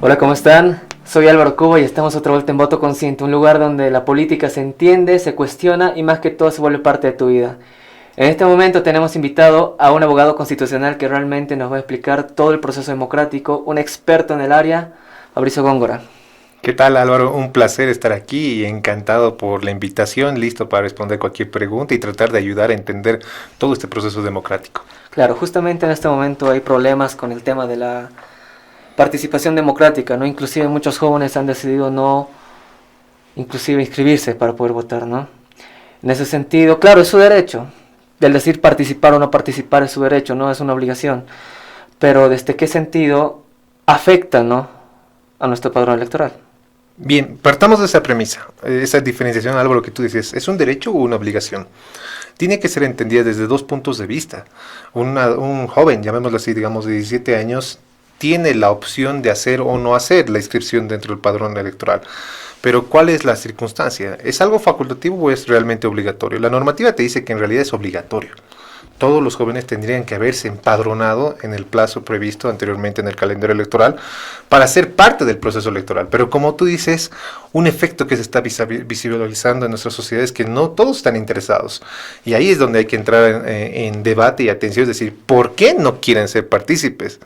Hola, ¿cómo están? Soy Álvaro Cuba y estamos otra vuelta en Voto Consciente, un lugar donde la política se entiende, se cuestiona y más que todo se vuelve parte de tu vida. En este momento tenemos invitado a un abogado constitucional que realmente nos va a explicar todo el proceso democrático, un experto en el área, Fabricio Góngora. ¿Qué tal, Álvaro? Un placer estar aquí y encantado por la invitación, listo para responder cualquier pregunta y tratar de ayudar a entender todo este proceso democrático. Claro, justamente en este momento hay problemas con el tema de la participación democrática, ¿no? Inclusive muchos jóvenes han decidido no inclusive inscribirse para poder votar, ¿no? En ese sentido, claro, es su derecho. Del decir participar o no participar es su derecho, no es una obligación. Pero ¿desde qué sentido afecta, ¿no?, a nuestro padrón electoral? Bien, partamos de esa premisa, esa diferenciación, Álvaro, que tú dices, ¿es un derecho o una obligación? Tiene que ser entendida desde dos puntos de vista. Un joven, llamémoslo así, digamos de 17 años, tiene la opción de hacer o no hacer la inscripción dentro del padrón electoral. Pero ¿cuál es la circunstancia? ¿Es algo facultativo o es realmente obligatorio? La normativa te dice que en realidad es obligatorio. Todos los jóvenes tendrían que haberse empadronado en el plazo previsto anteriormente en el calendario electoral para ser parte del proceso electoral. Pero como tú dices, un efecto que se está visibilizando en nuestra sociedad es que no todos están interesados. Y ahí es donde hay que entrar en debate y atención, es decir, ¿por qué no quieren ser partícipes?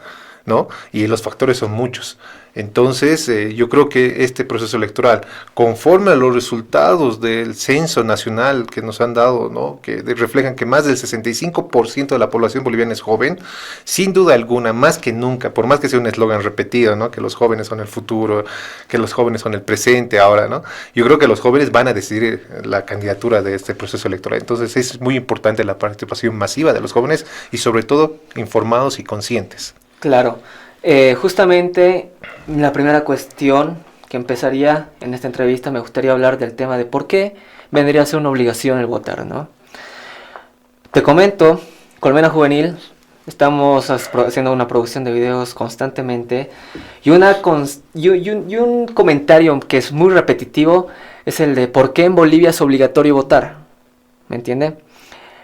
¿No? Y los factores son muchos. Entonces, yo creo que este proceso electoral, conforme a los resultados del censo nacional que nos han dado, ¿no?, que reflejan que más del 65% de la población boliviana es joven, sin duda alguna, más que nunca, por más que sea un eslogan repetido, ¿no?, que los jóvenes son el futuro, que los jóvenes son el presente ahora, ¿no?, yo creo que los jóvenes van a decidir la candidatura de este proceso electoral. Entonces, es muy importante la participación masiva de los jóvenes y sobre todo informados y conscientes. Claro, justamente la primera cuestión que empezaría en esta entrevista me gustaría hablar del tema de por qué vendría a ser una obligación el votar, ¿no? Te comento, Colmena Juvenil, estamos haciendo una producción de videos constantemente y un comentario que es muy repetitivo es el de por qué en Bolivia es obligatorio votar, ¿me entiende?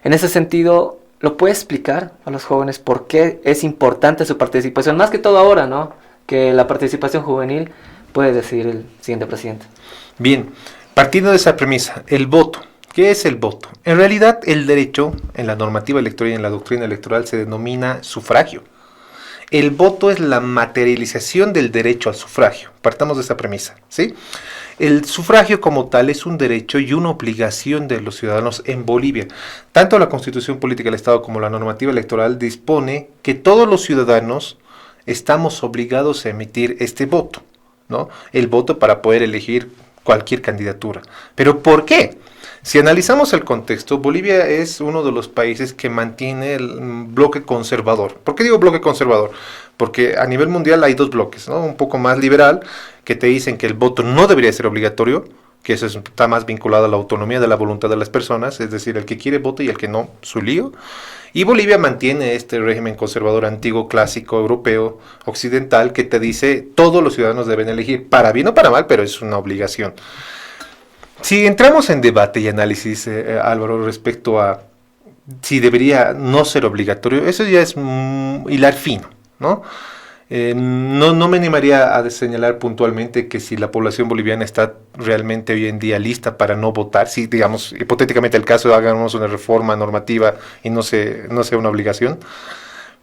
En ese sentido, ¿lo puede explicar a los jóvenes por qué es importante su participación? Más que todo ahora, ¿no?, que la participación juvenil puede decidir el siguiente presidente. Bien, partiendo de esa premisa, el voto. ¿Qué es el voto? En realidad, el derecho, en la normativa electoral y en la doctrina electoral, se denomina sufragio. El voto es la materialización del derecho al sufragio. Partamos de esa premisa, ¿sí? El sufragio como tal es un derecho y una obligación de los ciudadanos en Bolivia. Tanto la Constitución Política del Estado como la normativa electoral dispone que todos los ciudadanos estamos obligados a emitir este voto, ¿no? El voto para poder elegir cualquier candidatura. ¿Pero por qué? Si analizamos el contexto, Bolivia es uno de los países que mantiene el bloque conservador. ¿Por qué digo bloque conservador? Porque a nivel mundial hay dos bloques, ¿no? Un poco más liberal, que te dicen que el voto no debería ser obligatorio, que eso está más vinculado a la autonomía de la voluntad de las personas, es decir, el que quiere vote y el que no, su lío. Y Bolivia mantiene este régimen conservador antiguo, clásico, europeo, occidental, que te dice todos los ciudadanos deben elegir, para bien o para mal, pero es una obligación. Si entramos en debate y análisis, Álvaro, respecto a si debería no ser obligatorio, eso ya es hilar fino, ¿no? No me animaría a señalar puntualmente que si la población boliviana está realmente hoy en día lista para no votar, si digamos hipotéticamente el caso hagamos una reforma normativa y no sea una obligación,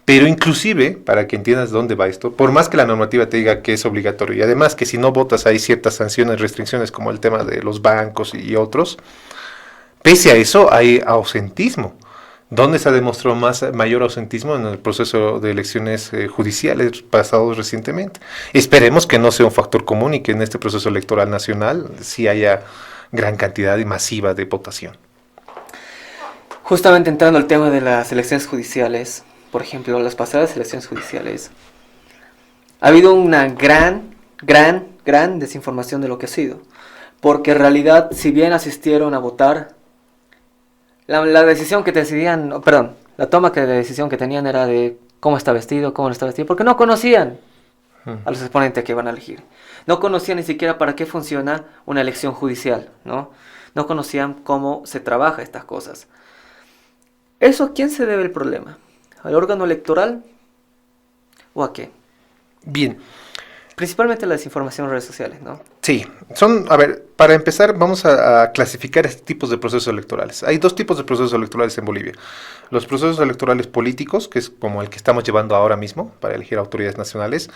pero inclusive, para que entiendas dónde va esto, por más que la normativa te diga que es obligatorio, y además que si no votas hay ciertas sanciones, restricciones como el tema de los bancos y otros, pese a eso hay ausentismo. ¿Dónde se ha demostrado mayor ausentismo? En el proceso de elecciones judiciales pasados recientemente. Esperemos que no sea un factor común y que en este proceso electoral nacional sí haya gran cantidad y masiva de votación. Justamente entrando al tema de las elecciones judiciales, por ejemplo, las pasadas elecciones judiciales, ha habido una gran desinformación de lo que ha sido. Porque en realidad, si bien asistieron a votar, la decisión que decidían, perdón, la toma de decisión que tenían era de cómo está vestido, cómo no está vestido, porque no conocían a los exponentes que iban a elegir. No conocían ni siquiera para qué funciona una elección judicial, ¿no? No conocían cómo se trabaja estas cosas. ¿Eso a quién se debe el problema? ¿Al órgano electoral o a qué? Bien, Principalmente la desinformación en redes sociales, ¿no? Sí, a ver, para empezar vamos a clasificar estos tipos de procesos electorales. Hay dos tipos de procesos electorales en Bolivia. Los procesos electorales políticos, que es como el que estamos llevando ahora mismo para elegir autoridades nacionales,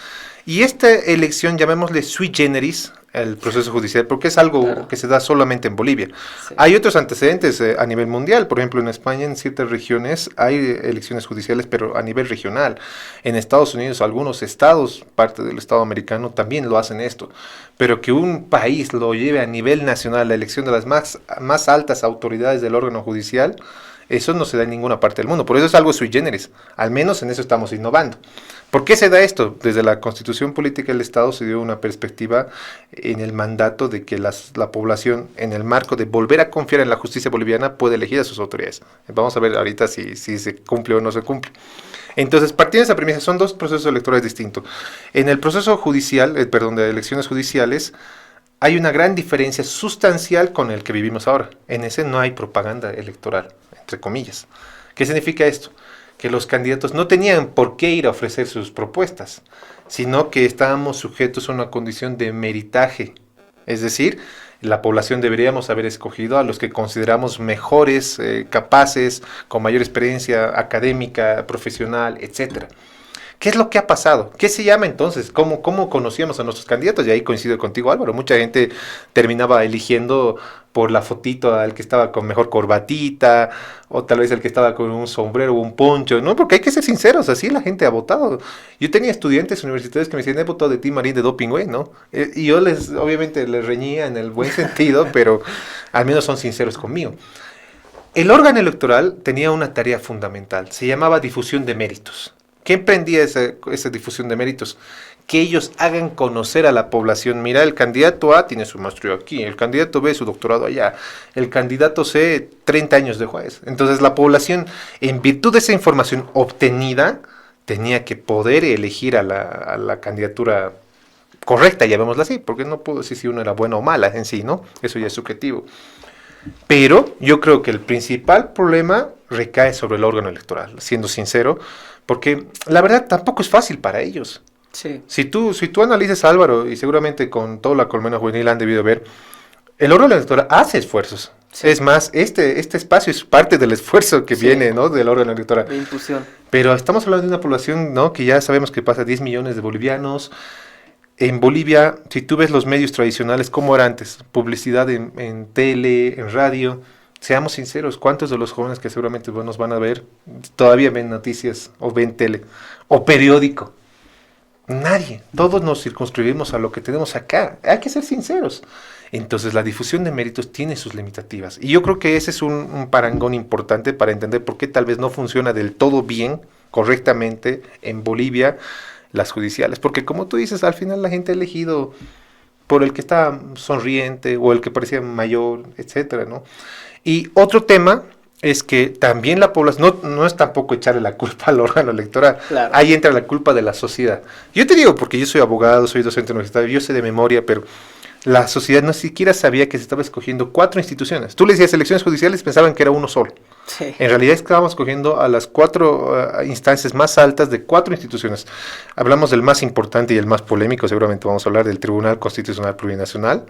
y esta elección, llamémosle sui generis, el proceso judicial, porque es algo que se da solamente en Bolivia. Sí. Hay otros antecedentes a nivel mundial, por ejemplo en España en ciertas regiones hay elecciones judiciales, pero a nivel regional. En Estados Unidos algunos estados, parte del estado americano, también lo hacen esto. Pero que un país lo lleve a nivel nacional, la elección de las más altas autoridades del órgano judicial, eso no se da en ninguna parte del mundo. Por eso es algo sui generis, al menos en eso estamos innovando. ¿Por qué se da esto? Desde la Constitución Política del Estado se dio una perspectiva en el mandato de que la población, en el marco de volver a confiar en la justicia boliviana, puede elegir a sus autoridades. Vamos a ver ahorita si se cumple o no se cumple. Entonces, partiendo de esa premisa, son dos procesos electorales distintos. En el proceso judicial, de elecciones judiciales, hay una gran diferencia sustancial con el que vivimos ahora. En ese no hay propaganda electoral, entre comillas. ¿Qué significa esto? Que los candidatos no tenían por qué ir a ofrecer sus propuestas, sino que estábamos sujetos a una condición de meritaje. Es decir, la población deberíamos haber escogido a los que consideramos mejores, capaces, con mayor experiencia académica, profesional, etcétera. ¿Qué es lo que ha pasado? ¿Qué se llama entonces? ¿Cómo conocíamos a nuestros candidatos? Y ahí coincido contigo, Álvaro. Mucha gente terminaba eligiendo por la fotito al que estaba con mejor corbatita, o tal vez el que estaba con un sombrero o un poncho, ¿no? Porque hay que ser sinceros, así la gente ha votado. Yo tenía estudiantes universitarios que me decían, he votado de ti, Marín, de doping, güey, ¿no? Y yo obviamente les reñía en el buen sentido, pero al menos son sinceros conmigo. El órgano electoral tenía una tarea fundamental, se llamaba difusión de méritos. ¿Qué emprendía esa difusión de méritos? Que ellos hagan conocer a la población. Mira, el candidato A tiene su maestría aquí, el candidato B su doctorado allá, el candidato C 30 años de juez. Entonces la población, en virtud de esa información obtenida, tenía que poder elegir a la candidatura correcta, llamémosla así, porque no puedo decir si uno era bueno o mala en sí, ¿no? Eso ya es subjetivo. Pero yo creo que el principal problema recae sobre el órgano electoral, siendo sincero, porque la verdad tampoco es fácil para ellos. Sí. Si tú analizas, Álvaro, y seguramente con toda la colmena juvenil han debido ver, el órgano electoral hace esfuerzos. Sí. Es más, este espacio es parte del esfuerzo que viene, ¿no?, del órgano electoral. De impulsión. Pero estamos hablando de una población, ¿no?, que ya sabemos que pasa 10 millones de bolivianos. En Bolivia, si tú ves los medios tradicionales, ¿cómo era antes? Publicidad en tele, en radio. Seamos sinceros, ¿cuántos de los jóvenes que seguramente nos van a ver todavía ven noticias o ven tele o periódico? Nadie. Todos nos circunscribimos a lo que tenemos acá. Hay que ser sinceros. Entonces la difusión de méritos tiene sus limitativas. Y yo creo que ese es un parangón importante para entender por qué tal vez no funciona del todo bien, correctamente, en Bolivia las judiciales. Porque como tú dices, al final la gente ha elegido por el que está sonriente o el que parecía mayor, etcétera, ¿no? Y otro tema es que también la población, no es tampoco echarle la culpa al órgano electoral, claro. Ahí entra la culpa de la sociedad. Yo te digo, porque yo soy abogado, soy docente universitario, yo sé de memoria, pero la sociedad no siquiera sabía que se estaba escogiendo 4 instituciones. Tú le decías elecciones judiciales, pensaban que era uno solo. Sí. En realidad estábamos escogiendo a las 4 instancias más altas de 4 instituciones. Hablamos del más importante y el más polémico, seguramente vamos a hablar del Tribunal Constitucional Plurinacional.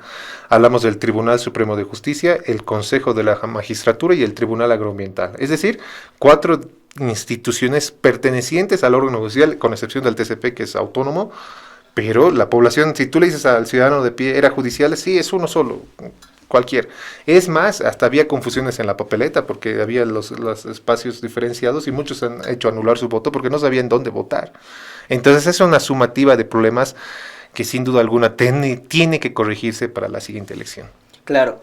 Hablamos del Tribunal Supremo de Justicia, el Consejo de la Magistratura y el Tribunal Agroambiental. Es decir, 4 instituciones pertenecientes al órgano judicial, con excepción del TCP, que es autónomo. Pero la población, si tú le dices al ciudadano de pie, ¿era judicial? Sí, es uno solo, cualquier. Es más, hasta había confusiones en la papeleta porque había los espacios diferenciados y muchos han hecho anular su voto porque no sabían dónde votar. Entonces es una sumativa de problemas que sin duda alguna tiene que corregirse para la siguiente elección. Claro.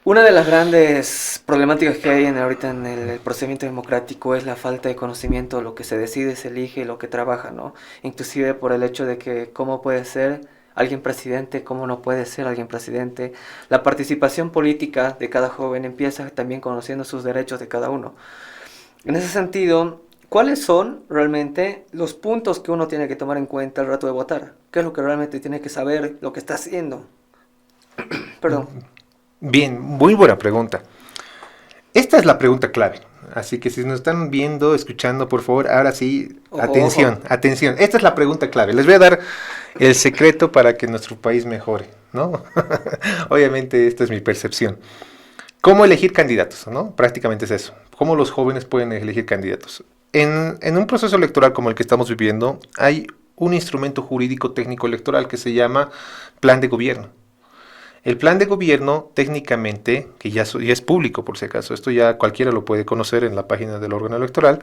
Una de las grandes problemáticas que hay ahorita en el procedimiento democrático es la falta de conocimiento de lo que se decide, se elige y lo que trabaja, ¿no? Inclusive por el hecho de que cómo puede ser alguien presidente, cómo no puede ser alguien presidente. La participación política de cada joven empieza también conociendo sus derechos de cada uno. En ese sentido, ¿cuáles son realmente los puntos que uno tiene que tomar en cuenta al rato de votar? ¿Qué es lo que realmente tiene que saber lo que está haciendo? Perdón. Bien, muy buena pregunta. Esta es la pregunta clave. Así que si nos están viendo, escuchando, por favor, ahora sí, atención. Esta es la pregunta clave. Les voy a dar el secreto para que nuestro país mejore, ¿no? Obviamente, esta es mi percepción. ¿Cómo elegir candidatos, no? Prácticamente es eso. ¿Cómo los jóvenes pueden elegir candidatos? En un proceso electoral como el que estamos viviendo, hay un instrumento jurídico técnico electoral que se llama plan de gobierno. El plan de gobierno, técnicamente, que ya es público por si acaso, esto ya cualquiera lo puede conocer en la página del órgano electoral,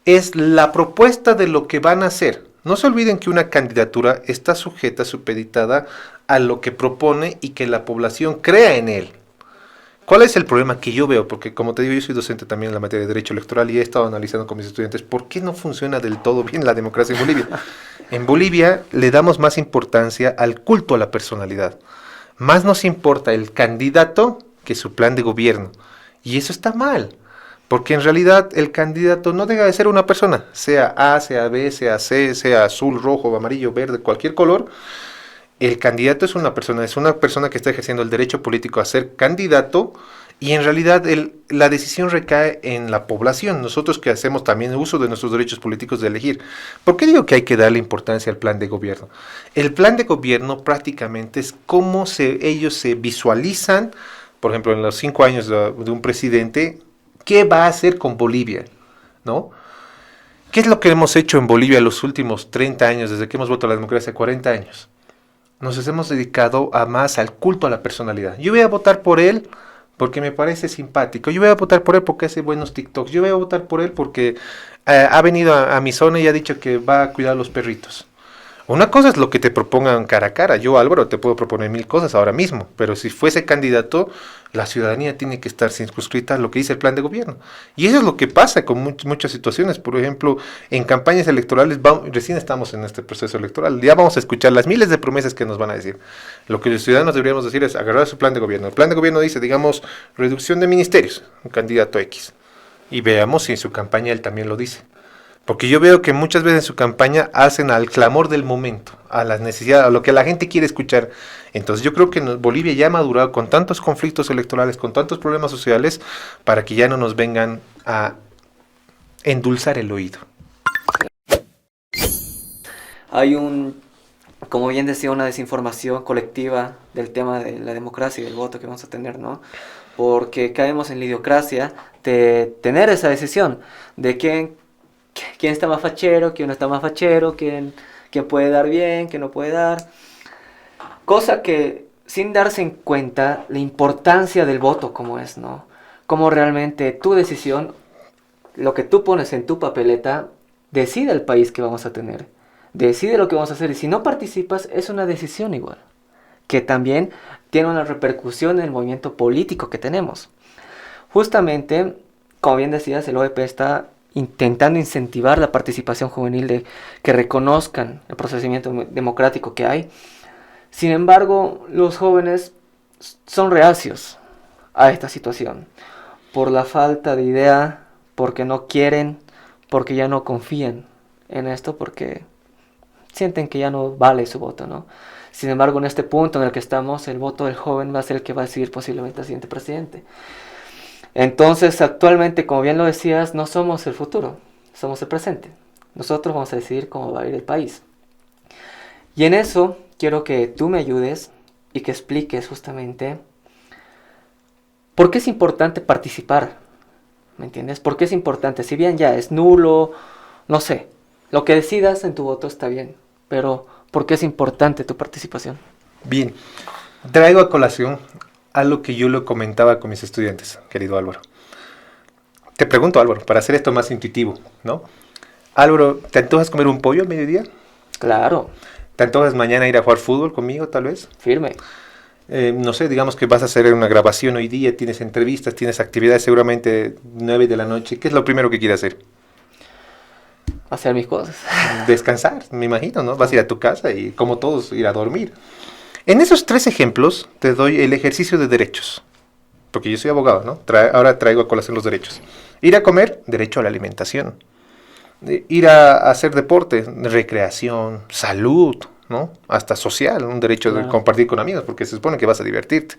es la propuesta de lo que van a hacer. No se olviden que una candidatura está sujeta, supeditada a lo que propone y que la población crea en él. ¿Cuál es el problema que yo veo? Porque como te digo, yo soy docente también en la materia de derecho electoral y he estado analizando con mis estudiantes por qué no funciona del todo bien la democracia en Bolivia. En Bolivia le damos más importancia al culto a la personalidad. Más nos importa el candidato que su plan de gobierno. Y eso está mal, porque en realidad el candidato no deja de ser una persona, sea A, sea B, sea C, sea azul, rojo, amarillo, verde, cualquier color. El candidato es una persona que está ejerciendo el derecho político a ser candidato y en realidad la decisión recae en la población, nosotros que hacemos también uso de nuestros derechos políticos de elegir. ¿Por qué digo que hay que darle importancia al plan de gobierno? El plan de gobierno prácticamente es cómo ellos se visualizan, por ejemplo, en los 5 años de un presidente, qué va a hacer con Bolivia, ¿no? ¿Qué es lo que hemos hecho en Bolivia los últimos 30 años, desde que hemos votado a la democracia, 40 años? Nos hemos dedicado más al culto a la personalidad. Yo voy a votar por él porque me parece simpático. Yo voy a votar por él porque hace buenos TikToks. Yo voy a votar por él porque ha venido a mi zona y ha dicho que va a cuidar a los perritos. Una cosa es lo que te propongan cara a cara. Yo, Álvaro, te puedo proponer 1000 cosas ahora mismo, pero si fuese candidato, la ciudadanía tiene que estar circunscrita a lo que dice el plan de gobierno. Y eso es lo que pasa con muchas situaciones. Por ejemplo, en campañas electorales, recién estamos en este proceso electoral, ya vamos a escuchar las miles de promesas que nos van a decir. Lo que los ciudadanos deberíamos decir es agarrar su plan de gobierno. El plan de gobierno dice, digamos, reducción de ministerios, un candidato X. Y veamos si en su campaña él también lo dice. Porque yo veo que muchas veces en su campaña hacen al clamor del momento, a las necesidades, a lo que la gente quiere escuchar. Entonces yo creo que Bolivia ya ha madurado con tantos conflictos electorales, con tantos problemas sociales, para que ya no nos vengan a endulzar el oído. Hay como bien decía, una desinformación colectiva del tema de la democracia y del voto que vamos a tener, ¿no? Porque caemos en la idiocracia de tener esa decisión de quién está más fachero, quién no está más fachero, quién puede dar bien, quién no puede dar. Cosa que, sin darse en cuenta la importancia del voto como es, ¿no? Como realmente tu decisión, lo que tú pones en tu papeleta, decide el país que vamos a tener. Decide lo que vamos a hacer. Y si no participas, es una decisión igual. Que también tiene una repercusión en el movimiento político que tenemos. Justamente, como bien decías, el OEP está intentando incentivar la participación juvenil, de que reconozcan el procedimiento democrático que hay. Sin embargo, los jóvenes son reacios a esta situación por la falta de idea, porque no quieren, porque ya no confían en esto, porque sienten que ya no vale su voto, ¿no? Sin embargo, en este punto en el que estamos, el voto del joven va a ser el que va a decidir posiblemente al siguiente presidente. Entonces, actualmente, como bien lo decías, no somos el futuro, somos el presente. Nosotros vamos a decidir cómo va a ir el país. Y en eso quiero que tú me ayudes y que expliques justamente por qué es importante participar. ¿Me entiendes? ¿Por qué es importante? Si bien ya es nulo, no sé, lo que decidas en tu voto está bien, pero ¿por qué es importante tu participación? Bien, traigo a colación algo que yo lo comentaba con mis estudiantes, querido Álvaro. Te pregunto, Álvaro, para hacer esto más intuitivo, ¿no? Álvaro, ¿te antojas comer un pollo al mediodía? Claro. ¿Te antojas mañana ir a jugar fútbol conmigo, tal vez? Firme. No sé, digamos que vas a hacer una grabación hoy día, tienes entrevistas, tienes actividades seguramente 9 de la noche. ¿Qué es lo primero que quieres hacer? Hacer mis cosas. Descansar, me imagino, ¿no? Vas a ir a tu casa y, como todos, ir a dormir. En esos 3 ejemplos te doy el ejercicio de derechos, porque yo soy abogado, ¿no? Ahora traigo a colación los derechos. Ir a comer, derecho a la alimentación. Ir a hacer deporte, recreación, salud, ¿no? Hasta social, un derecho de compartir con amigos, porque se supone que vas a divertirte.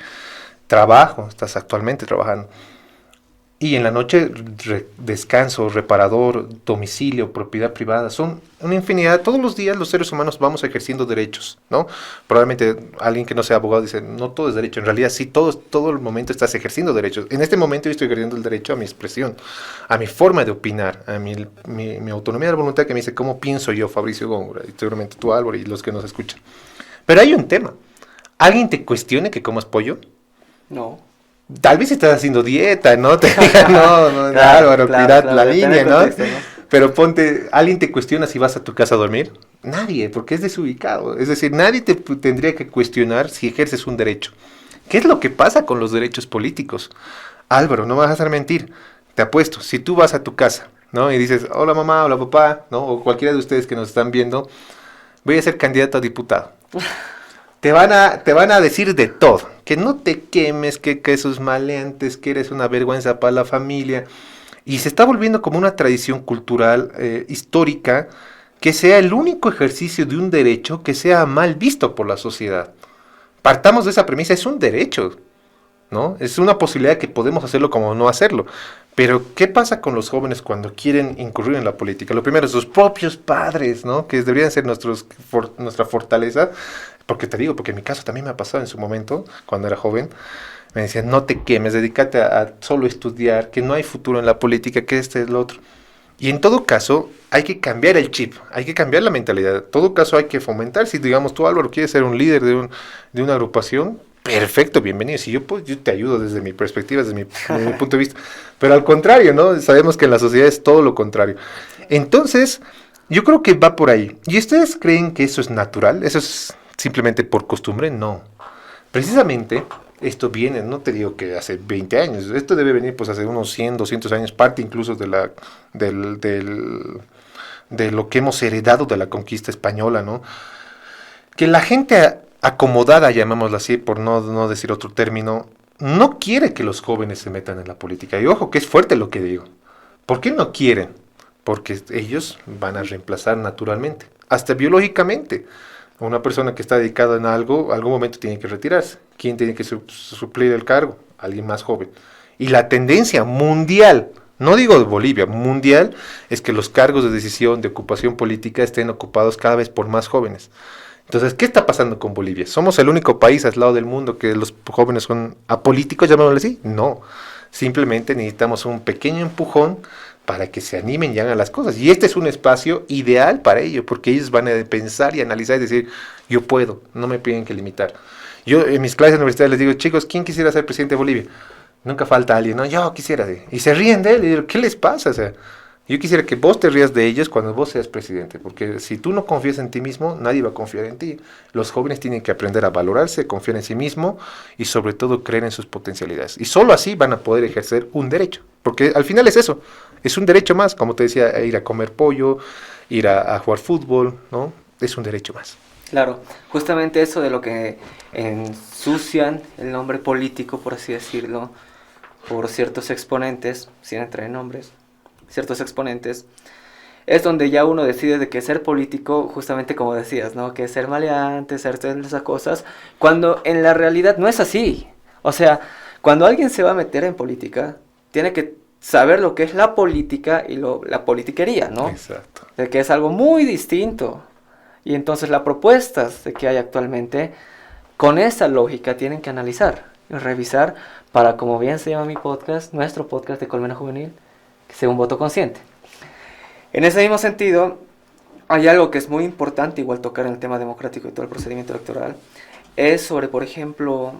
Trabajo, estás actualmente trabajando. Y en la noche, descanso, reparador, domicilio, propiedad privada, son una infinidad. Todos los días los seres humanos vamos ejerciendo derechos, ¿no? Probablemente alguien que no sea abogado dice, no todo es derecho. En realidad sí, todo el momento estás ejerciendo derechos. En este momento yo estoy ejerciendo el derecho a mi expresión, a mi forma de opinar, a mi autonomía de voluntad que me dice cómo pienso yo, Fabricio Góngora, y seguramente tú, Álvaro, y los que nos escuchan. Pero hay un tema. ¿Alguien te cuestione que comas pollo? No. Tal vez estás haciendo dieta, ¿no? Te digan, no, Claro, Álvaro, claro, cuidad claro, la depende línea, del ¿no? contexto, ¿no? Pero ponte, ¿alguien te cuestiona si vas a tu casa a dormir? Nadie, porque es desubicado. Es decir, nadie te tendría que cuestionar si ejerces un derecho. ¿Qué es lo que pasa con los derechos políticos? Álvaro, no me vas a hacer mentir. Te apuesto, si tú vas a tu casa, ¿no? Y dices, hola mamá, hola papá, ¿no? O cualquiera de ustedes que nos están viendo, voy a ser candidato a diputado. Te van a decir de todo, que no te quemes, que esos maleantes, que eres una vergüenza para la familia. Y se está volviendo como una tradición cultural, histórica, que sea el único ejercicio de un derecho que sea mal visto por la sociedad. Partamos de esa premisa, es un derecho, ¿no? Es una posibilidad que podemos hacerlo como no hacerlo. Pero, ¿qué pasa con los jóvenes cuando quieren incurrir en la política? Lo primero, sus propios padres, ¿no? Que deberían ser nuestra fortaleza. Porque te digo, porque en mi caso también me ha pasado en su momento, cuando era joven. Me decían, no te quemes, dedícate a solo estudiar, que no hay futuro en la política, que este es lo otro. Y en todo caso, hay que cambiar el chip, hay que cambiar la mentalidad. En todo caso, hay que fomentar. Si, digamos, tú, Álvaro, quieres ser un líder de una agrupación, perfecto, bienvenido. Si yo, pues, yo te ayudo desde mi perspectiva, desde mi punto de vista. Pero al contrario, ¿no? Sabemos que en la sociedad es todo lo contrario. Entonces, yo creo que va por ahí. ¿Y ustedes creen que eso es natural? ¿Eso es simplemente por costumbre? No. Precisamente, esto viene, no te digo que hace 20 años, esto debe venir pues hace unos 100, 200 años, parte incluso de lo que hemos heredado de la conquista española, ¿no? Que la gente acomodada, llamémosla así, por no decir otro término, no quiere que los jóvenes se metan en la política. Y ojo, que es fuerte lo que digo. ¿Por qué no quieren? Porque ellos van a reemplazar naturalmente, hasta biológicamente. Una persona que está dedicada en algo, algún momento tiene que retirarse. ¿Quién tiene que suplir el cargo? Alguien más joven. Y la tendencia mundial, no digo de Bolivia, mundial, es que los cargos de decisión, de ocupación política estén ocupados cada vez por más jóvenes. Entonces, ¿qué está pasando con Bolivia? ¿Somos el único país aislado del mundo que los jóvenes son apolíticos, llamémoslo así? No. Simplemente necesitamos un pequeño empujón para que se animen y hagan las cosas. Y este es un espacio ideal para ello, porque ellos van a pensar y analizar y decir, yo puedo, no me tienen que limitar. Yo en mis clases universitarias les digo, chicos, ¿quién quisiera ser presidente de Bolivia? Nunca falta alguien, no, yo quisiera. Y se ríen de él, y digo, ¿qué les pasa? O sea, yo quisiera que vos te rías de ellos cuando vos seas presidente, porque si tú no confías en ti mismo, nadie va a confiar en ti. Los jóvenes tienen que aprender a valorarse, confiar en sí mismo y sobre todo creer en sus potencialidades. Y solo así van a poder ejercer un derecho, porque al final es eso, es un derecho más, como te decía, ir a comer pollo, ir a jugar fútbol, ¿no? Es un derecho más. Claro, justamente eso de lo que ensucian el nombre político, por así decirlo, por ciertos exponentes, sin entrar en nombres, ciertos exponentes, es donde ya uno decide de que ser político, justamente como decías, ¿no? Que ser maleante, ser todas esas cosas, cuando en la realidad no es así. O sea, cuando alguien se va a meter en política, tiene que saber lo que es la política y la politiquería, ¿no? Exacto. De que es algo muy distinto. Y entonces las propuestas de que hay actualmente, con esa lógica tienen que analizar y revisar para, como bien se llama mi podcast, nuestro podcast de Colmena Juvenil, que sea un voto consciente. En ese mismo sentido, hay algo que es muy importante, igual tocar en el tema democrático y todo el procedimiento electoral, es sobre, por ejemplo,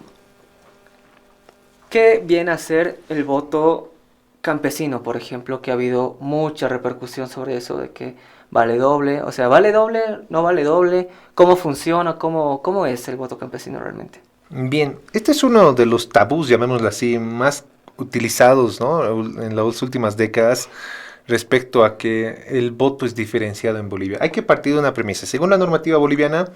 ¿qué viene a ser el voto campesino, por ejemplo? Que ha habido mucha repercusión sobre eso, de que vale doble, o sea, ¿vale doble? ¿No vale doble? ¿Cómo funciona? ¿Cómo es el voto campesino realmente? Bien, este es uno de los tabús, llamémoslo así, más utilizados, ¿no? En las últimas décadas respecto a que el voto es diferenciado en Bolivia. Hay que partir de una premisa. Según la normativa boliviana,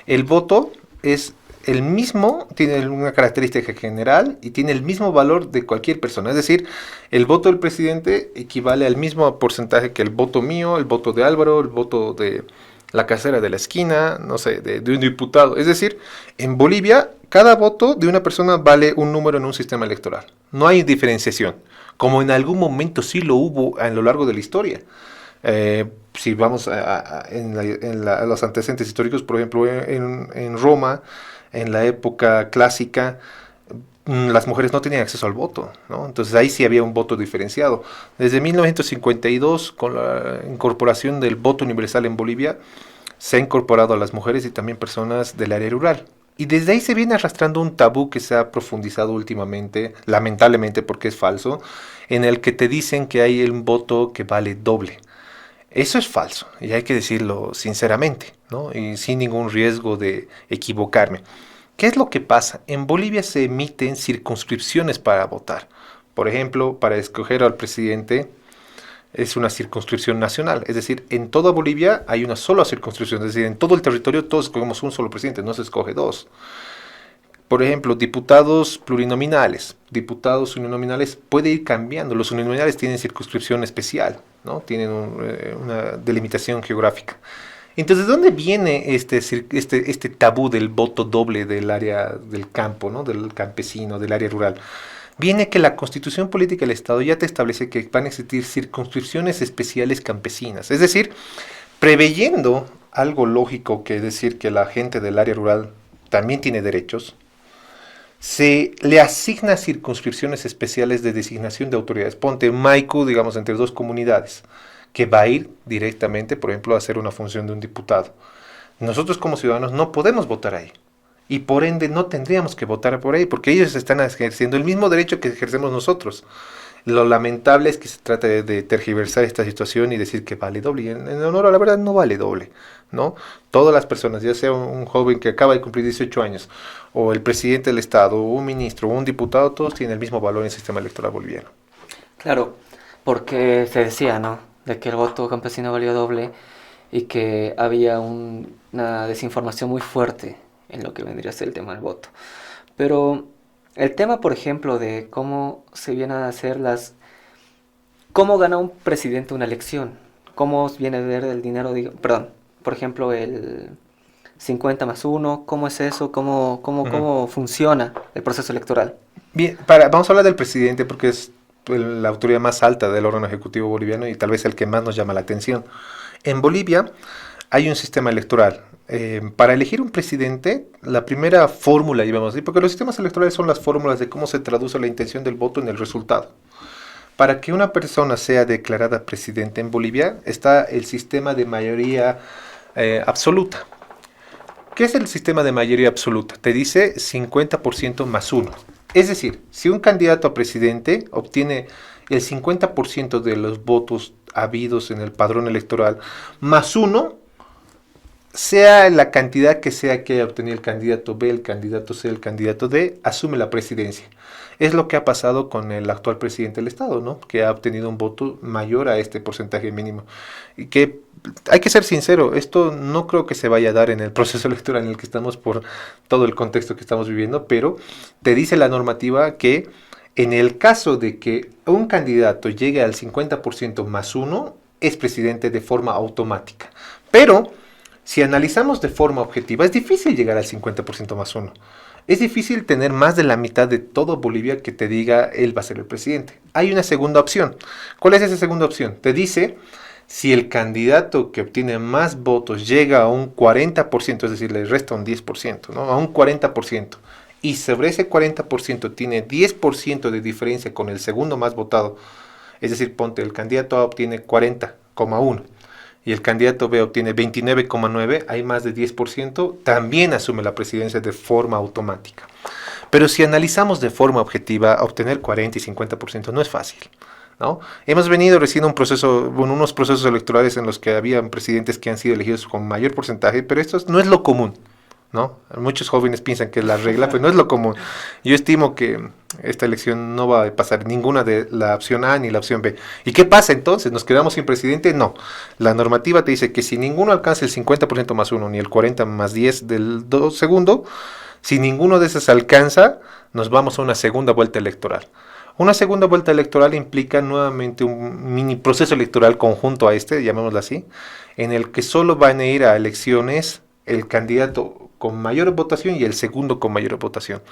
el voto es el mismo, tiene una característica general y tiene el mismo valor de cualquier persona. Es decir, el voto del presidente equivale al mismo porcentaje que el voto mío, el voto de Álvaro, el voto de la casera de la esquina, no sé, de un diputado. Es decir, en Bolivia, cada voto de una persona vale un número en un sistema electoral. No hay diferenciación, como en algún momento sí lo hubo a lo largo de la historia. Si vamos a los antecedentes históricos, por ejemplo, en Roma, en la época clásica, las mujeres no tenían acceso al voto, ¿no? Entonces ahí sí había un voto diferenciado. Desde 1952, con la incorporación del voto universal en Bolivia, se ha incorporado a las mujeres y también personas del área rural. Y desde ahí se viene arrastrando un tabú que se ha profundizado últimamente, lamentablemente porque es falso, en el que te dicen que hay un voto que vale doble. Eso es falso, y hay que decirlo sinceramente, ¿no? Y sin ningún riesgo de equivocarme. ¿Qué es lo que pasa? En Bolivia se emiten circunscripciones para votar. Por ejemplo, para escoger al presidente es una circunscripción nacional. Es decir, en toda Bolivia hay una sola circunscripción. Es decir, en todo el territorio todos escogemos un solo presidente, no se escoge dos. Por ejemplo, diputados plurinominales, diputados uninominales, puede ir cambiando. Los uninominales tienen circunscripción especial, ¿no? Tienen una delimitación geográfica. Entonces, ¿de dónde viene este tabú del voto doble del área del campo, ¿no? Del campesino, del área rural? Viene que la Constitución Política del Estado ya te establece que van a existir circunscripciones especiales campesinas. Es decir, preveyendo algo lógico, que es decir que la gente del área rural también tiene derechos, se le asigna circunscripciones especiales de designación de autoridades. Ponte Maicu, digamos, entre dos comunidades, que va a ir directamente, por ejemplo, a hacer una función de un diputado. Nosotros como ciudadanos no podemos votar ahí. Y por ende no tendríamos que votar por ahí, porque ellos están ejerciendo el mismo derecho que ejercemos nosotros. Lo lamentable es que se trata de tergiversar esta situación y decir que vale doble. Y en honor a la verdad no vale doble, ¿no? Todas las personas, ya sea un joven que acaba de cumplir 18 años, o el presidente del Estado, o un ministro, o un diputado, todos tienen el mismo valor en el sistema electoral boliviano. Claro, porque se decía, ¿no? De que el voto campesino valía doble y que había una desinformación muy fuerte en lo que vendría a ser el tema del voto. Pero el tema, por ejemplo, de cómo se vienen a hacer cómo gana un presidente una elección, cómo viene a ver el dinero, perdón, por ejemplo, el 50+1, ¿cómo es eso? ¿Cómo funciona el proceso electoral? Bien, vamos a hablar del presidente porque es la autoridad más alta del órgano ejecutivo boliviano y tal vez el que más nos llama la atención. En Bolivia hay un sistema electoral. Para elegir un presidente, la primera fórmula, digamos así, porque los sistemas electorales son las fórmulas de cómo se traduce la intención del voto en el resultado. Para que una persona sea declarada presidente en Bolivia, está el sistema de mayoría absoluta. ¿Qué es el sistema de mayoría absoluta? Te dice 50% más 1. Es decir, si un candidato a presidente obtiene el 50% de los votos habidos en el padrón electoral más 1, sea la cantidad que sea que haya obtenido el candidato B, el candidato C, el candidato D, asume la presidencia. Es lo que ha pasado con el actual presidente del Estado, ¿no? Que ha obtenido un voto mayor a este porcentaje mínimo. Y que hay que ser sincero, esto no creo que se vaya a dar en el proceso electoral en el que estamos por todo el contexto que estamos viviendo, pero te dice la normativa que en el caso de que un candidato llegue al 50% más 1, es presidente de forma automática. Pero si analizamos de forma objetiva, es difícil llegar al 50% más 1. Es difícil tener más de la mitad de todo Bolivia que te diga él va a ser el presidente. Hay una segunda opción. ¿Cuál es esa segunda opción? Te dice, si el candidato que obtiene más votos llega a un 40%, es decir, le resta un 10%, ¿no? A un 40%, y sobre ese 40% tiene 10% de diferencia con el segundo más votado, es decir, ponte, el candidato A obtiene 40,1%, y el candidato B obtiene 29,9%, hay más de 10%, también asume la presidencia de forma automática. Pero si analizamos de forma objetiva, obtener 40 y 50% no es fácil, ¿no? Hemos venido recién unos procesos electorales en los que habían presidentes que han sido elegidos con mayor porcentaje, pero esto no es lo común, ¿no? Muchos jóvenes piensan que es la regla, pero no es lo común. Yo estimo que esta elección no va a pasar ninguna de la opción A ni la opción B. ¿Y qué pasa entonces? ¿Nos quedamos sin presidente? No. La normativa te dice que si ninguno alcanza el 50% más 1 ni el 40 más 10 del segundo, si ninguno de esos alcanza, nos vamos a una segunda vuelta electoral. Una segunda vuelta electoral implica nuevamente un mini proceso electoral conjunto a este, llamémoslo así, en el que solo van a ir a elecciones el candidato con mayor votación y el segundo con mayor votación.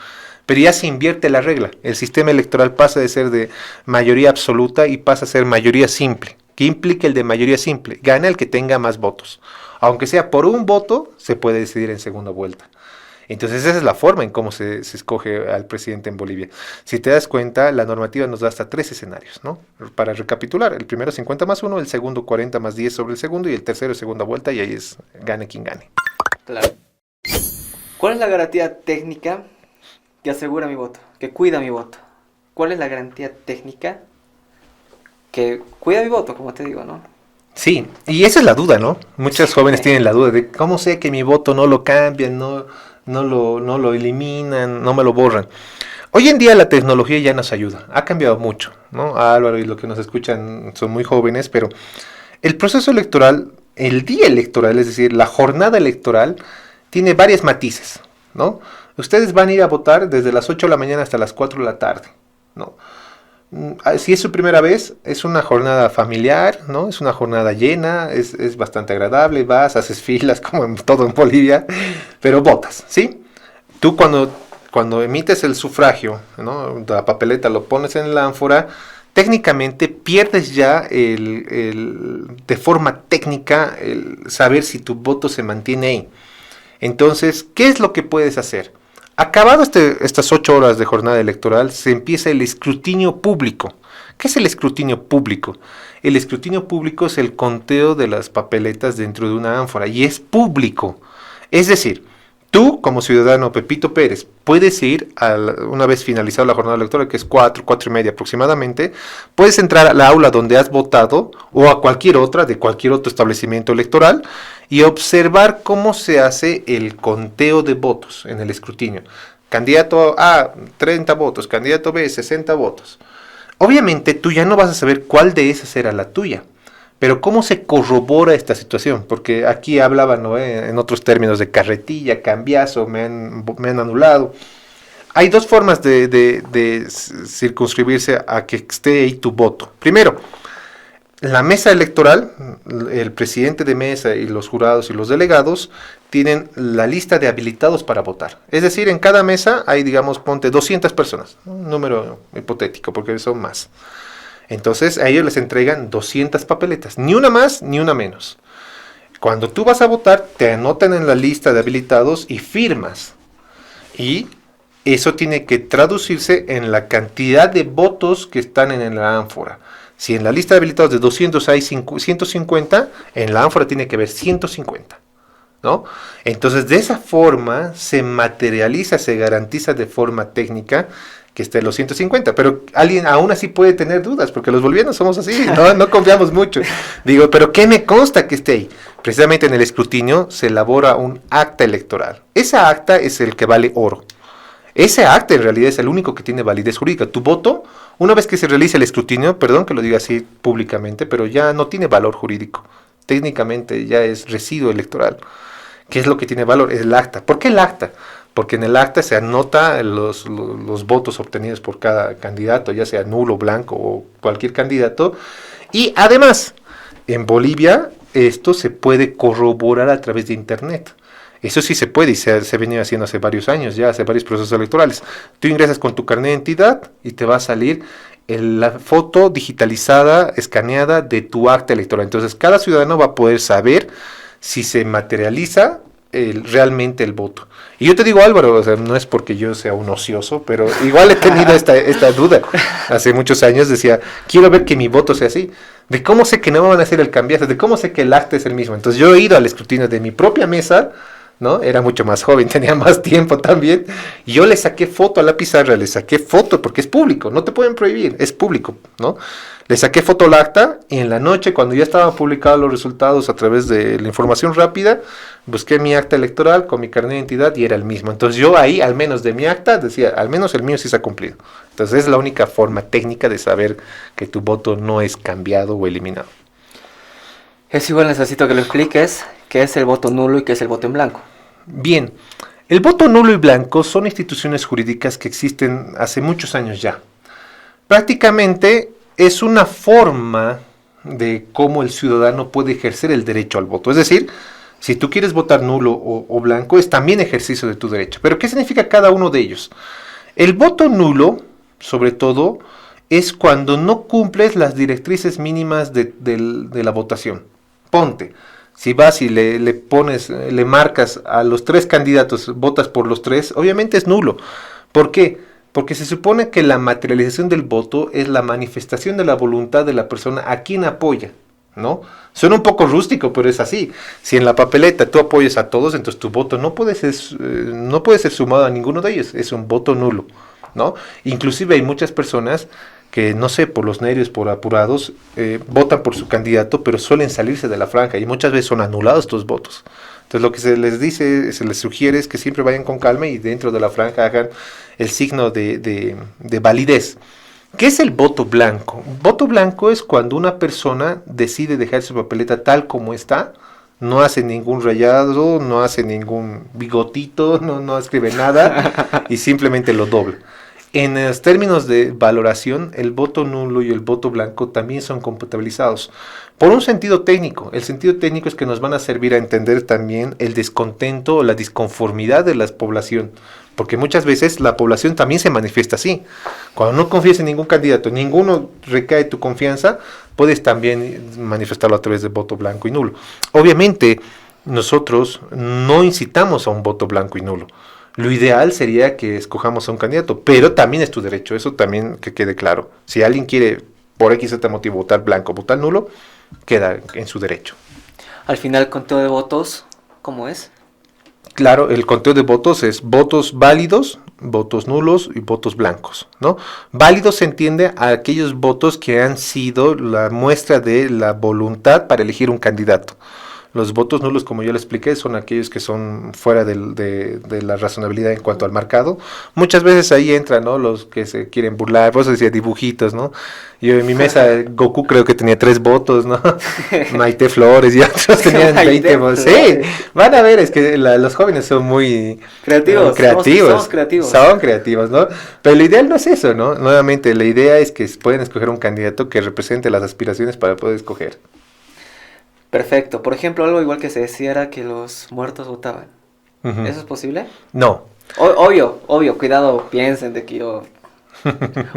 Pero ya se invierte la regla. El sistema electoral pasa de ser de mayoría absoluta y pasa a ser mayoría simple. ¿Qué implica el de mayoría simple? Gana el que tenga más votos. Aunque sea por un voto, se puede decidir en segunda vuelta. Entonces esa es la forma en cómo se escoge al presidente en Bolivia. Si te das cuenta, la normativa nos da hasta 3 escenarios, ¿no? Para recapitular, el primero 50+1, el segundo 40+10 sobre el segundo y el tercero segunda vuelta y ahí es gane quien gane. Claro. ¿Cuál es la garantía técnica que asegura mi voto, que cuida mi voto? ¿Cuál es la garantía técnica que cuida mi voto, como te digo, no? Sí, y esa es la duda, ¿no? Muchos jóvenes tienen la duda de cómo sé que mi voto no lo cambian, no lo eliminan, no me lo borran. Hoy en día la tecnología ya nos ayuda, ha cambiado mucho, ¿no? Álvaro y los que nos escuchan son muy jóvenes, pero el proceso electoral, el día electoral, es decir, la jornada electoral, tiene varios matices, ¿no? Ustedes van a ir a votar desde las 8 de la mañana hasta las 4 de la tarde, ¿no? Si es su primera vez, es una jornada familiar, ¿no? Es una jornada llena, es bastante agradable, vas, haces filas como en todo en Bolivia, pero votas, ¿sí? Tú cuando emites el sufragio, ¿no? La papeleta lo pones en la ánfora, técnicamente pierdes ya de forma técnica el saber si tu voto se mantiene ahí. Entonces, ¿qué es lo que puedes hacer? Acabado estas 8 horas de jornada electoral, se empieza el escrutinio público. ¿Qué es el escrutinio público? El escrutinio público es el conteo de las papeletas dentro de una ánfora y es público. Es decir, tú como ciudadano Pepito Pérez puedes ir, una vez finalizada la jornada electoral, que es 4:30 aproximadamente, puedes entrar a la aula donde has votado o a cualquier otra, de cualquier otro establecimiento electoral y observar cómo se hace el conteo de votos en el escrutinio. Candidato A, 30 votos, candidato B, 60 votos. Obviamente tú ya no vas a saber cuál de esas era la tuya. Pero ¿cómo se corrobora esta situación? Porque aquí hablaban, ¿no? En otros términos de carretilla, cambiazo, me han anulado. Hay dos formas de circunscribirse a que esté ahí tu voto. Primero, la mesa electoral, el presidente de mesa y los jurados y los delegados tienen la lista de habilitados para votar. Es decir, en cada mesa hay, digamos, ponte 200 personas. Un número hipotético, porque son más. Entonces a ellos les entregan 200 papeletas, ni una más ni una menos. Cuando tú vas a votar, te anotan en la lista de habilitados y firmas. Y eso tiene que traducirse en la cantidad de votos que están en la ánfora. Si en la lista de habilitados de 200 hay 150, en la ánfora tiene que haber 150. ¿No? Entonces de esa forma se materializa, se garantiza de forma técnica que esté los 150, pero alguien aún así puede tener dudas, porque los bolivianos somos así, no confiamos mucho. Digo, pero ¿qué me consta que esté ahí? Precisamente en el escrutinio se elabora un acta electoral. Esa acta es el que vale oro. Ese acta en realidad es el único que tiene validez jurídica. Tu voto, una vez que se realiza el escrutinio, perdón que lo diga así públicamente, pero ya no tiene valor jurídico. Técnicamente ya es residuo electoral. ¿Qué es lo que tiene valor? Es el acta. ¿Por qué el acta? Porque en el acta se anota los votos obtenidos por cada candidato, ya sea nulo, blanco o cualquier candidato. Y además, en Bolivia esto se puede corroborar a través de internet. Eso sí se puede y se ha venido haciendo hace varios años, ya hace varios procesos electorales. Tú ingresas con tu carnet de identidad y te va a salir la foto digitalizada, escaneada de tu acta electoral. Entonces cada ciudadano va a poder saber si se materializa realmente el voto. Y yo te digo, Álvaro, o sea, no es porque yo sea un ocioso, pero igual he tenido esta duda. Hace muchos años decía, quiero ver que mi voto sea así. De cómo sé que no me van a hacer el cambiazo, de cómo sé que el acta es el mismo. Entonces yo he ido al escrutinio de mi propia mesa, ¿no? Era mucho más joven, tenía más tiempo también. Y yo le saqué foto a la pizarra, le saqué foto, porque es público, no te pueden prohibir, es público, ¿no? Le saqué foto al acta y en la noche, cuando ya estaban publicados los resultados a través de la información rápida, busqué mi acta electoral con mi carnet de identidad y era el mismo. Entonces yo ahí, al menos de mi acta, decía, al menos el mío sí se ha cumplido. Entonces es la única forma técnica de saber que tu voto no es cambiado o eliminado. Es igual, necesito que lo expliques, qué es el voto nulo y qué es el voto en blanco. Bien, el voto nulo y blanco son instituciones jurídicas que existen hace muchos años ya. Prácticamente es una forma de cómo el ciudadano puede ejercer el derecho al voto. Es decir, si tú quieres votar nulo o blanco, es también ejercicio de tu derecho. Pero ¿qué significa cada uno de ellos? El voto nulo, sobre todo, es cuando no cumples las directrices mínimas de la votación. Ponte, si vas y le pones, le marcas a los 3 candidatos, votas por los 3, obviamente es nulo. ¿Por qué? Porque se supone que la materialización del voto es la manifestación de la voluntad de la persona a quien apoya, ¿no? Suena un poco rústico, pero es así. Si en la papeleta tú apoyas a todos, entonces tu voto no puede ser sumado a ninguno de ellos, es un voto nulo, ¿no? Inclusive hay muchas personas que, no sé, por los nervios, por apurados, votan por su candidato, pero suelen salirse de la franja y muchas veces son anulados estos votos. Entonces lo que se les dice, se les sugiere es que siempre vayan con calma y dentro de la franja hagan el signo de validez. ¿Qué es el voto blanco? Voto blanco es cuando una persona decide dejar su papeleta tal como está, no hace ningún rayado, no hace ningún bigotito, no escribe nada y simplemente lo dobla. En los términos de valoración, el voto nulo y el voto blanco también son computabilizados. Por un sentido técnico, el sentido técnico es que nos van a servir a entender también el descontento o la disconformidad de la población, porque muchas veces la población también se manifiesta así. Cuando no confías en ningún candidato, ninguno recae tu confianza, puedes también manifestarlo a través de voto blanco y nulo. Obviamente, nosotros no incitamos a un voto blanco y nulo. Lo ideal sería que escojamos a un candidato, pero también es tu derecho, eso también que quede claro. Si alguien quiere, por X o Y motivo, votar blanco o votar nulo, queda en su derecho. Al final, el conteo de votos, ¿cómo es? Claro, el conteo de votos es votos válidos, votos nulos y votos blancos, ¿no? Válidos se entiende a aquellos votos que han sido la muestra de la voluntad para elegir un candidato. Los votos nulos, como yo le expliqué, son aquellos que son fuera de la razonabilidad en cuanto al marcado. Muchas veces ahí entran, ¿no?, los que se quieren burlar, por eso decía dibujitos, ¿no? Yo en mi mesa, Goku creo que tenía 3 votos, ¿no? Maite Flores y otros tenían 20 votos. Sí, van a ver, es que los jóvenes son muy creativos. Somos creativos. Son creativos, ¿no? Pero lo ideal no es eso, ¿no? Nuevamente, la idea es que pueden escoger un candidato que represente las aspiraciones para poder escoger. Perfecto. Por ejemplo, algo igual que se decía era que los muertos votaban. Uh-huh. ¿Eso es posible? No. Obvio, cuidado, piensen de que yo...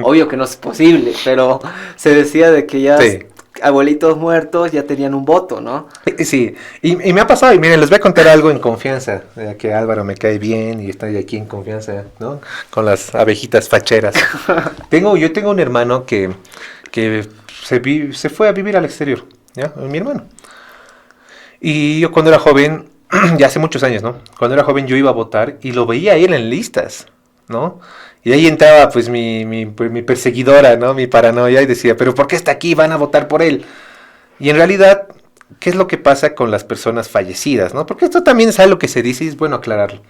obvio que no es posible, pero se decía de que ya sí. Abuelitos muertos ya tenían un voto, ¿no? Sí, y me ha pasado, y miren, les voy a contar algo en confianza, ya que Álvaro me cae bien y estoy aquí en confianza, ¿no? Con las abejitas facheras. Yo tengo un hermano que se fue a vivir al exterior, ¿ya? Mi hermano. Y yo cuando era joven, ya hace muchos años, ¿no? Cuando era joven yo iba a votar y lo veía a él en listas, ¿no? Y ahí entraba pues mi perseguidora, ¿no? Mi paranoia y decía, ¿pero por qué está aquí? Van a votar por él. Y en realidad, ¿qué es lo que pasa con las personas fallecidas, ¿no? Porque esto también es algo que se dice y es bueno aclararlo.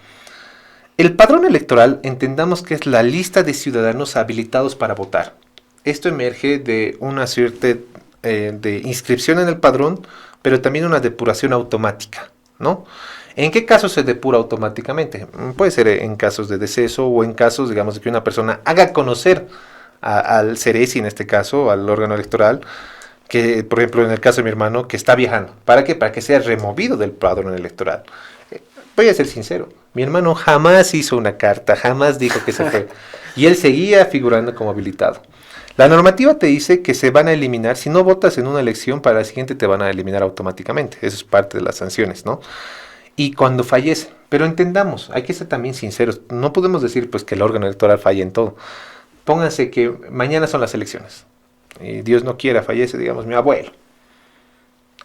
El padrón electoral, entendamos que es la lista de ciudadanos habilitados para votar. Esto emerge de una suerte de inscripción en el padrón, pero también una depuración automática, ¿no? ¿En qué casos se depura automáticamente? Puede ser en casos de deceso o en casos, digamos, de que una persona haga conocer al CERESI, en este caso, al órgano electoral, que, por ejemplo, en el caso de mi hermano, que está viajando. ¿Para qué? Para que sea removido del padrón electoral. Voy a ser sincero, mi hermano jamás hizo una carta, jamás dijo que se fue. Y él seguía figurando como habilitado. La normativa te dice que se van a eliminar, si no votas en una elección, para la siguiente te van a eliminar automáticamente. Eso es parte de las sanciones, ¿no? Y cuando fallece, pero entendamos, hay que ser también sinceros, no podemos decir pues que el órgano electoral falle en todo. Pónganse que mañana son las elecciones, y Dios no quiera, fallece, digamos, mi abuelo.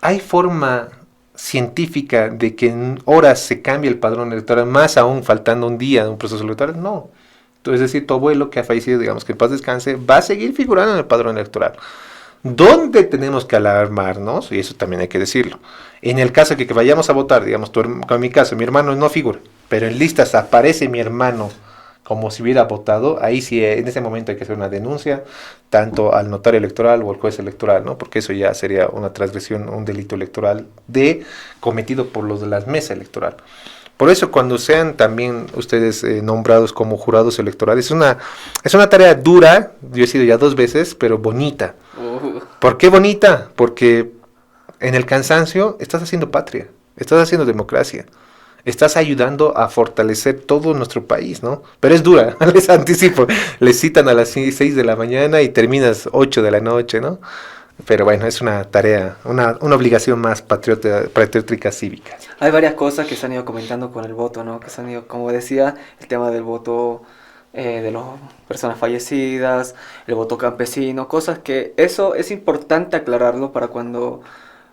¿Hay forma científica de que en horas se cambie el padrón electoral, más aún faltando un día de un proceso electoral? No. Es decir, tu abuelo que ha fallecido, digamos, que en paz descanse, va a seguir figurando en el padrón electoral. ¿Dónde tenemos que alarmarnos? Y eso también hay que decirlo. En el caso de que vayamos a votar, digamos, en mi caso, mi hermano no figura, pero en listas aparece mi hermano como si hubiera votado, ahí sí, en ese momento hay que hacer una denuncia, tanto al notario electoral o al juez electoral, ¿no? Porque eso ya sería una transgresión, un delito electoral cometido por los de la mesa electoral. Por eso cuando sean también ustedes nombrados como jurados electorales, es una tarea dura, yo he sido ya 2 veces, pero bonita. ¿Por qué bonita? Porque en el cansancio estás haciendo patria, estás haciendo democracia, estás ayudando a fortalecer todo nuestro país, ¿no? Pero es dura, les anticipo, les citan a las 6 de la mañana y terminas 8 de la noche, ¿no? Pero bueno, es una tarea, una obligación más patriótica cívica. Hay varias cosas que se han ido comentando con el voto, ¿no? Que se han ido, como decía, el tema del voto de las personas fallecidas, el voto campesino, cosas que eso es importante aclararlo para cuando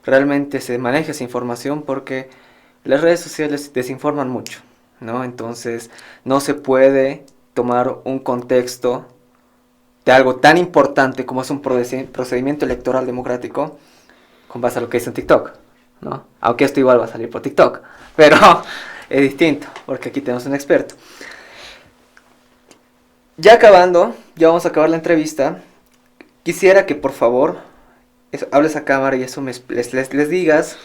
realmente se maneje esa información, porque las redes sociales desinforman mucho, ¿no? Entonces no se puede tomar un contexto de algo tan importante como es un procedimiento electoral democrático con base a lo que dice en TikTok, ¿no? Aunque esto igual va a salir por TikTok, pero es distinto, porque aquí tenemos un experto. Ya acabando, ya vamos a acabar la entrevista. Quisiera que por favor hables a cámara y eso les digas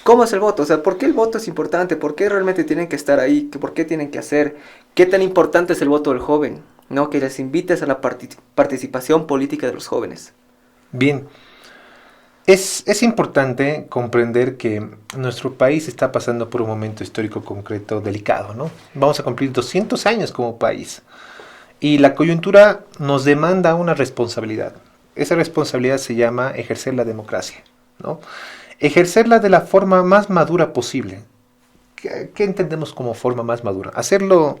cómo es el voto, o sea, por qué el voto es importante, por qué realmente tienen que estar ahí, por qué tienen que hacer, qué tan importante es el voto del joven, ¿no? Que les invites a la participación política de los jóvenes. Bien, es importante comprender que nuestro país está pasando por un momento histórico concreto delicado, ¿no? Vamos a cumplir 200 años como país y la coyuntura nos demanda una responsabilidad. Esa responsabilidad se llama ejercer la democracia, ¿no? Ejercerla de la forma más madura posible. ¿Qué entendemos como forma más madura? Hacerlo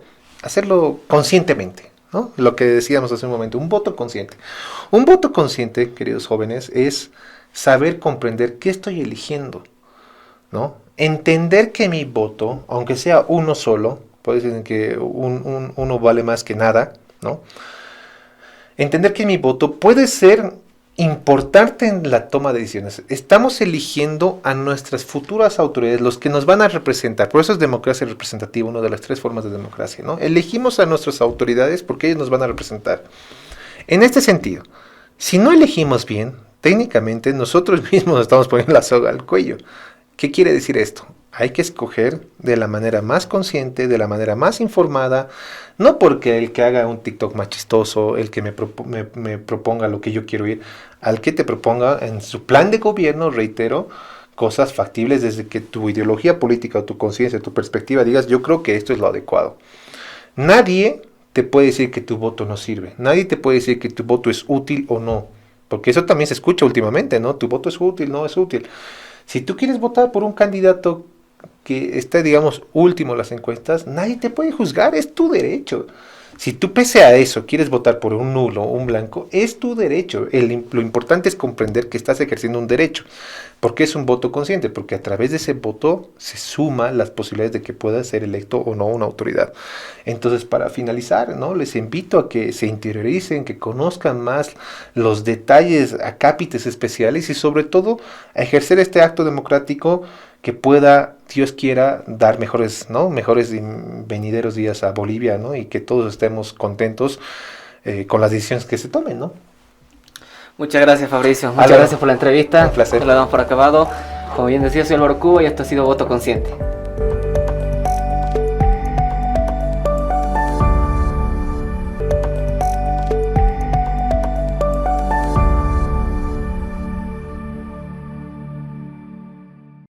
conscientemente, ¿no? Lo que decíamos hace un momento, un voto consciente. Un voto consciente, queridos jóvenes, es saber comprender qué estoy eligiendo, ¿no? Entender que mi voto, aunque sea uno solo, puede decir que uno vale más que nada, ¿no? Entender que mi voto puede ser importante en la toma de decisiones. Estamos eligiendo a nuestras futuras autoridades, los que nos van a representar. Por eso es democracia representativa, una de las 3 formas de democracia, ¿no? Elegimos a nuestras autoridades porque ellos nos van a representar. En este sentido, si no elegimos bien, técnicamente nosotros mismos nos estamos poniendo la soga al cuello. ¿Qué quiere decir esto? Hay que escoger de la manera más consciente, de la manera más informada, no porque el que haga un TikTok más chistoso, el que me proponga lo que yo quiero oír, al que te proponga en su plan de gobierno, reitero, cosas factibles desde que tu ideología política o tu conciencia, tu perspectiva digas, yo creo que esto es lo adecuado. Nadie te puede decir que tu voto no sirve, nadie te puede decir que tu voto es útil o no, porque eso también se escucha últimamente, ¿no? Tu voto es útil, no es útil. Si tú quieres votar por un candidato que está, digamos, último en las encuestas, nadie te puede juzgar, es tu derecho. Si tú pese a eso quieres votar por un nulo o un blanco, es tu derecho. Lo importante es comprender que estás ejerciendo un derecho. ¿Por qué es un voto consciente? Porque a través de ese voto se suman las posibilidades de que pueda ser electo o no una autoridad. Entonces, para finalizar, ¿no? Les invito a que se interioricen, que conozcan más los detalles, acápites especiales y sobre todo a ejercer este acto democrático que pueda, Dios quiera, dar mejores venideros días a Bolivia, ¿no? Y que todos estemos contentos con las decisiones que se tomen, ¿no? Muchas gracias, Fabricio. Muchas gracias por la entrevista. Un placer. Lo damos por acabado. Como bien decía, soy Álvaro Cuba y esto ha sido Voto Consciente.